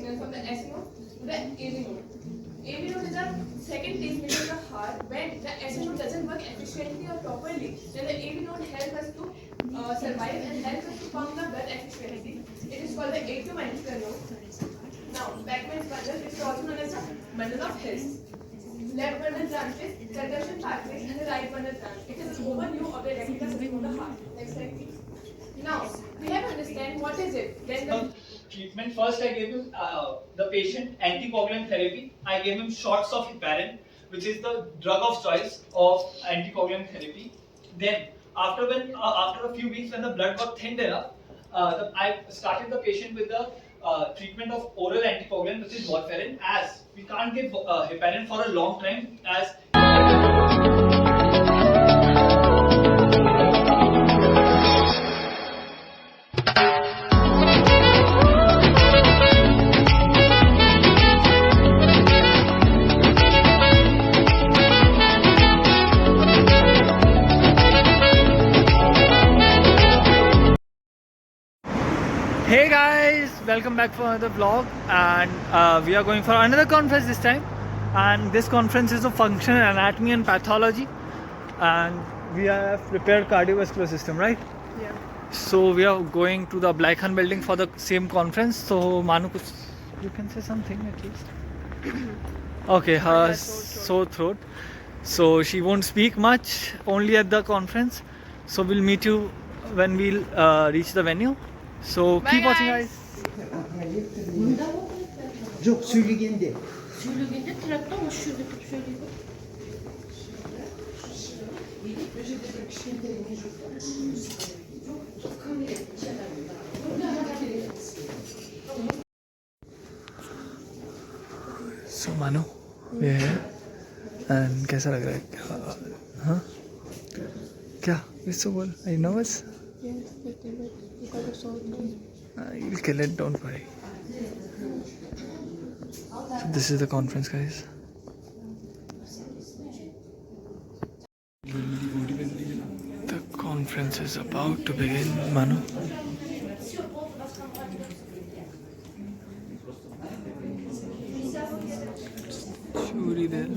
signals from the S node to the AV node. AV node is the second pacemaker of the heart. When the S node doesn't work efficiently or properly, then the AV node helps us to survive and helps us to pump the blood efficiently. It is called the atrial ventricular node. Now, Beckman's bundle is also known as the bundle of His. Left bundle branches, kazakh-russian pathways, and the right bundle branch. It is an overview of the electrical system of the heart. Next slide, please. Now, we have to understand what is it. Then the treatment. First, I gave him the patient anticoagulant therapy. I gave him shots of heparin, which is the drug of choice of anticoagulant therapy. Then, after a few weeks, when the blood got thinned enough, I started the patient with the treatment of oral anticoagulant, which is warfarin, as we can't give heparin for a long time, as Hey guys, welcome back for another vlog, and we are going for another conference this time, and this conference is of functional anatomy and pathology, and we have prepared cardiovascular system, right? yeah. So we are going to the Blackhan building for the same conference. So Manu, you can say something at least. Okay, her sore throat, so she won't speak much, only at the conference. So we'll meet you when we'll reach the venue. So Bye keep watching, guys. guys. Yok sürgünde. Sürgünde trakta ama şurada şöyle. So Manu, we are here, and कैसा लग रहा है? हाँ? क्या? इसको बोल. Are you nervous? Yes, little bit because of sore throat. You'll kill it. Don't worry. So this is the conference, guys. The conference is about to begin, Manu. Shuri there.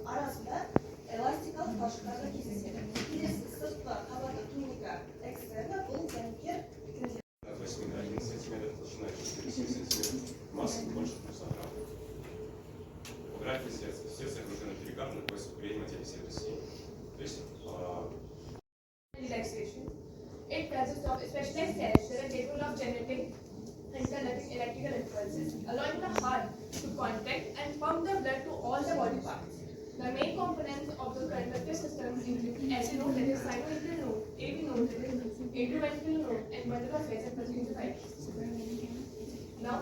Arasında elastikal taşlarla kesişelim. Birisi sırtla, havada, tunika, ekstremde, bu zengi. От 8 до 11 сантиметров, толщина 4-7 сантиметров, масса не больше 300 грамм. Топография сердца. Сердце окружено перикардом, находится в переднем отделе сердца. То есть relaxation. It consists of specialized cells that are capable of generating and conducting electrical impulses, allowing the heart to contract and pump the blood to all the body parts. The main components of the conductive system include SI node, that is sinoatrial node, AV node, that is atrioventricular node, and bundle of hairs and proceeds of Now,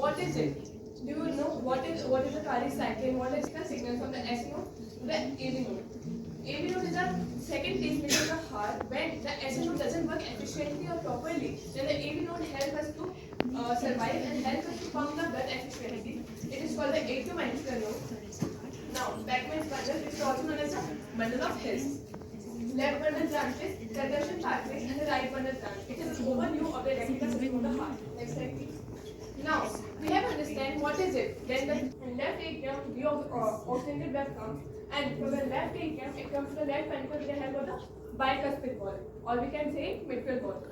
what is it? Do you know what is the cardiac cycle? What is the signal from the SI node to the AV node? AV node is the second pacemaker of the heart. When the SI node doesn't work efficiently or properly, then the AV node helps us to survive and helps us to pump the blood efficiently. It is called the atrial ventricular node. Now, Beckman's bundle is also known as the bundle of His. Left bundle branches, kazakh-russian pathways, and the right bundle branch. It is an overview of the electrical system of the heart. Next slide, please. Now, we have to understand what is it. Then the left atrium, the oxygenated blood comes, and from the left atrium, it comes to the left ventricle with the help of the bicuspid wall, or we can say mitral wall,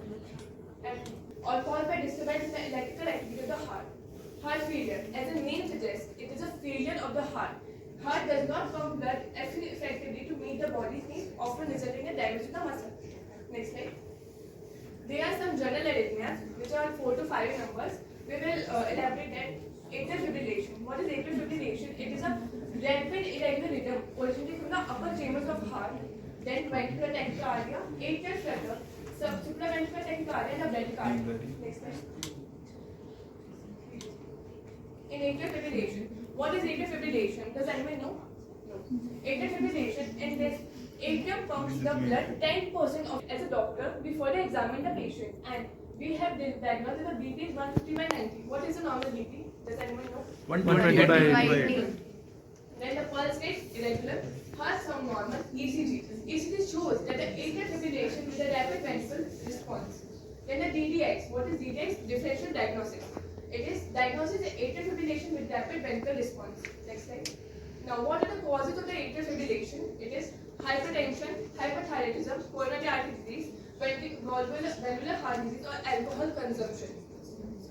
and all caused by disturbance in the electrical activity of the heart. Heart failure, as the name suggests, it is a failure of the heart. Heart does not pump blood effectively to meet the body's needs, often resulting in damage to the muscle. Next slide. There are some general arrhythmias, which are 4 to 5 numbers. We will elaborate that. Atrial fibrillation. What is atrial fibrillation? It is a rapid irregular rhythm originating from the upper chambers of heart, then ventricular tachycardia, atrial flutter, supraventricular tachycardia, and the bradycardia. Next slide. In atrial fibrillation, what is atrial fibrillation? Does anyone know? No. Atrial fibrillation, in this, atrium pumps the blood 10% of as a doctor before they examine the patient, and we have diagnosed that the BP is 150/90. What is the normal BP? Does anyone know? 120 Then the pulse rate irregular, heart sound normal, ECG. ECG shows that the atrial fibrillation with a rapid ventricle response. Then the DDX. What is DDX? Differential diagnosis. It is diagnosis of atrial fibrillation with rapid ventricle response. Next slide. Now, what are the causes of the atrial fibrillation? It is hypertension, hyperthyroidism, coronary artery disease, valvular heart disease, or alcohol consumption.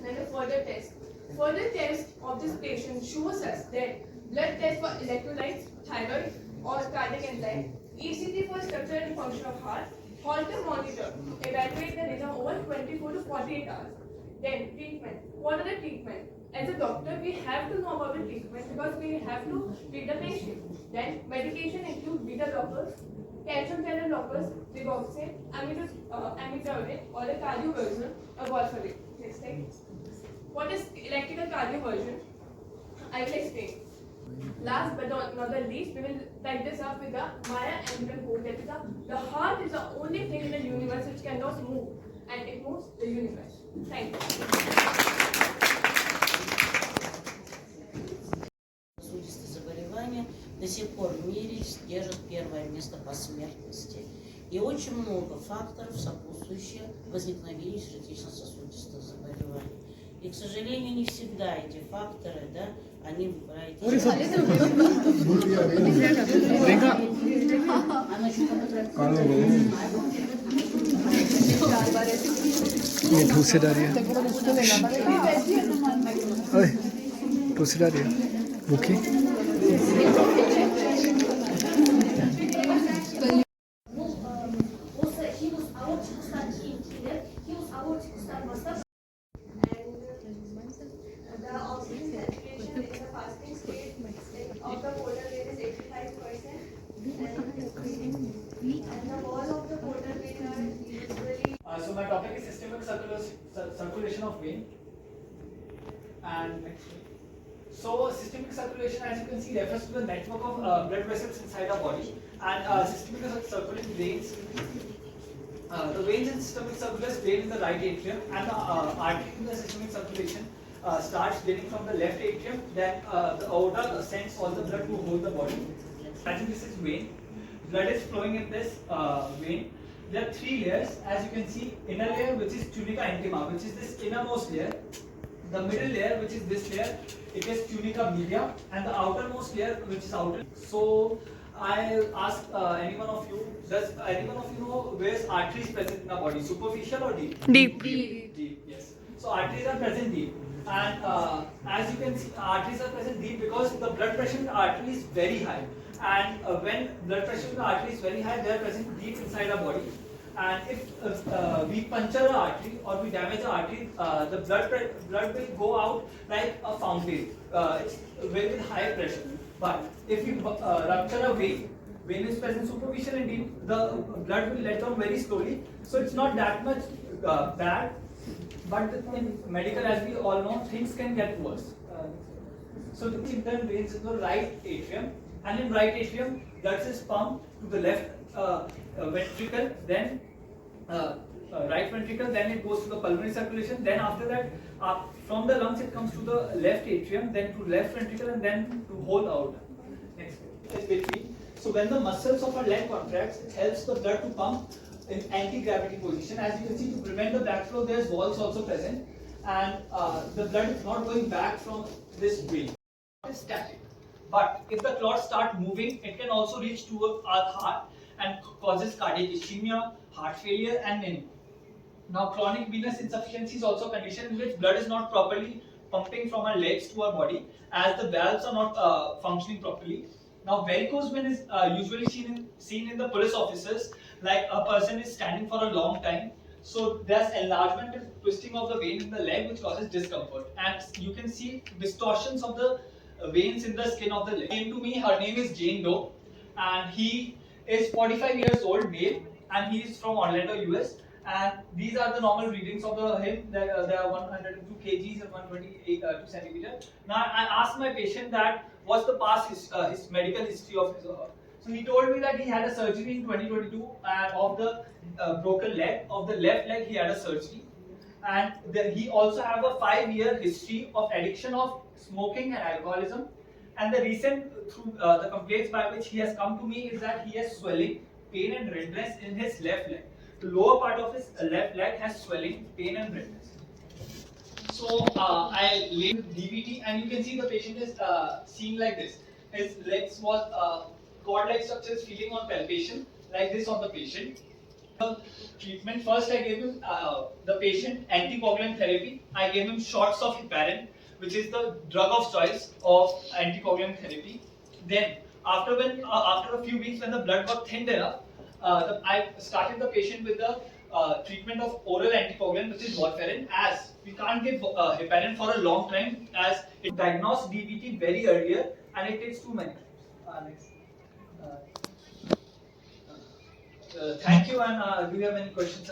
Then the further test. Further test of this patient shows us that blood test for electrolytes, thyroid, or cardiac enzyme, ECG for structure and function of heart, Holter monitor to evaluate the rhythm over 24 to 48 hours. Then treatment. What are the treatment? As a doctor, we have to know about the treatment because we have to treat the patient. Then medication includes beta blockers, calcium channel blockers, digoxin, amiodarone, or the cardioversion, or warfarin. Next slide. What is electrical cardioversion? I will explain. Last but not the least, we will tie this up with the Maya Angelou quote that is the heart is the only thing in the universe which cannot move, and it moves the universe. Thank you. Сосудистые заболевания до сих пор в мире держат первое место по смертности. И очень много факторов, сопутствующих возникновению сердечно-сосудистых заболеваний. И, к сожалению, не всегда эти факторы, да, они выбирают. ये ठूसेदार है ओए ठूसेदार है भूखी The oxygen saturation in the fasting state of the portal vein is 85%, and the wall of the portal vein are usually. So my topic is systemic circulation of vein. And so systemic circulation, as you can see, refers to the network of blood vessels inside our body. And systemic circulating veins. The veins in systemic circulation drain in the right atrium, and the artery in the systemic circulation starts draining from the left atrium. Then the aorta sends all the blood to hold the body. I think this is vein. Blood is flowing in this vein. There are three layers, as you can see. Inner layer, which is tunica intima, which is this innermost layer. The middle layer, which is this layer, it is tunica media, and the outermost layer, which is outer. So I ask any one of you, does anyone of you know where is arteries present in the body? Superficial or deep? Deep. Deep, yes. So arteries are present deep, and as you can see, arteries are present deep because the blood pressure in the artery is very high. And when blood pressure in the artery is very high, they are present deep inside our body. And if we puncture an artery or we damage an artery, the blood will go out like a fountain. It's very with high pressure. But if we rupture a vein is present superficial and deep, the blood will let down very slowly. So it's not that much bad. But in medical, as we all know, things can get worse. So the intern veins in the right atrium, and in right atrium, blood is pumped to the left ventricle, then right ventricle, then it goes to the pulmonary circulation. Then after that, from the lungs it comes to the left atrium, then to left ventricle, and then to whole aorta. Next is between. So when the muscles of our leg contracts, it helps the blood to pump in anti-gravity position. As you can see, to prevent the backflow, there's valves also present, and the blood is not going back from this vein. It's static. But if the clots start moving, it can also reach to our heart and causes cardiac ischemia, heart failure, and many more. Now, chronic venous insufficiency is also a condition in which blood is not properly pumping from our legs to our body, as the valves are not functioning properly. Now, varicose vein is usually seen in the police officers, like a person is standing for a long time. So there's enlargement and twisting of the vein in the leg, which causes discomfort. And you can see distortions of the veins in the skin of the leg. Came to me, her name is Jane Doe, and he is 45 years old, male, and he is from Orlando, US. And these are the normal readings of him. There are 102 kgs and 128 centimeters. Now I asked my patient that what's the past his medical history of his. So he told me that he had a surgery in 2022 of the broken leg of the left leg. He had a surgery, and he also have a 5-year history of addiction of smoking and alcoholism. And the recent the complaints by which he has come to me is that he has swelling, pain and redness in his left leg. The lower part of his left leg has swelling, pain and redness. So I laid DVT, and you can see the patient is seen like this. His legs was cord-like structures feeling on palpation like this on the patient. The treatment, first I gave him the patient anticoagulant therapy. I gave him shots of heparin, which is the drug of choice of anticoagulant therapy. Then after a few weeks when the blood got thinned enough, I started the patient with the treatment of oral anticoagulant, which is warfarin, as we can't give heparin for a long time, as it diagnosed DVT very earlier and it takes too many times. Thank you, and do you have any questions?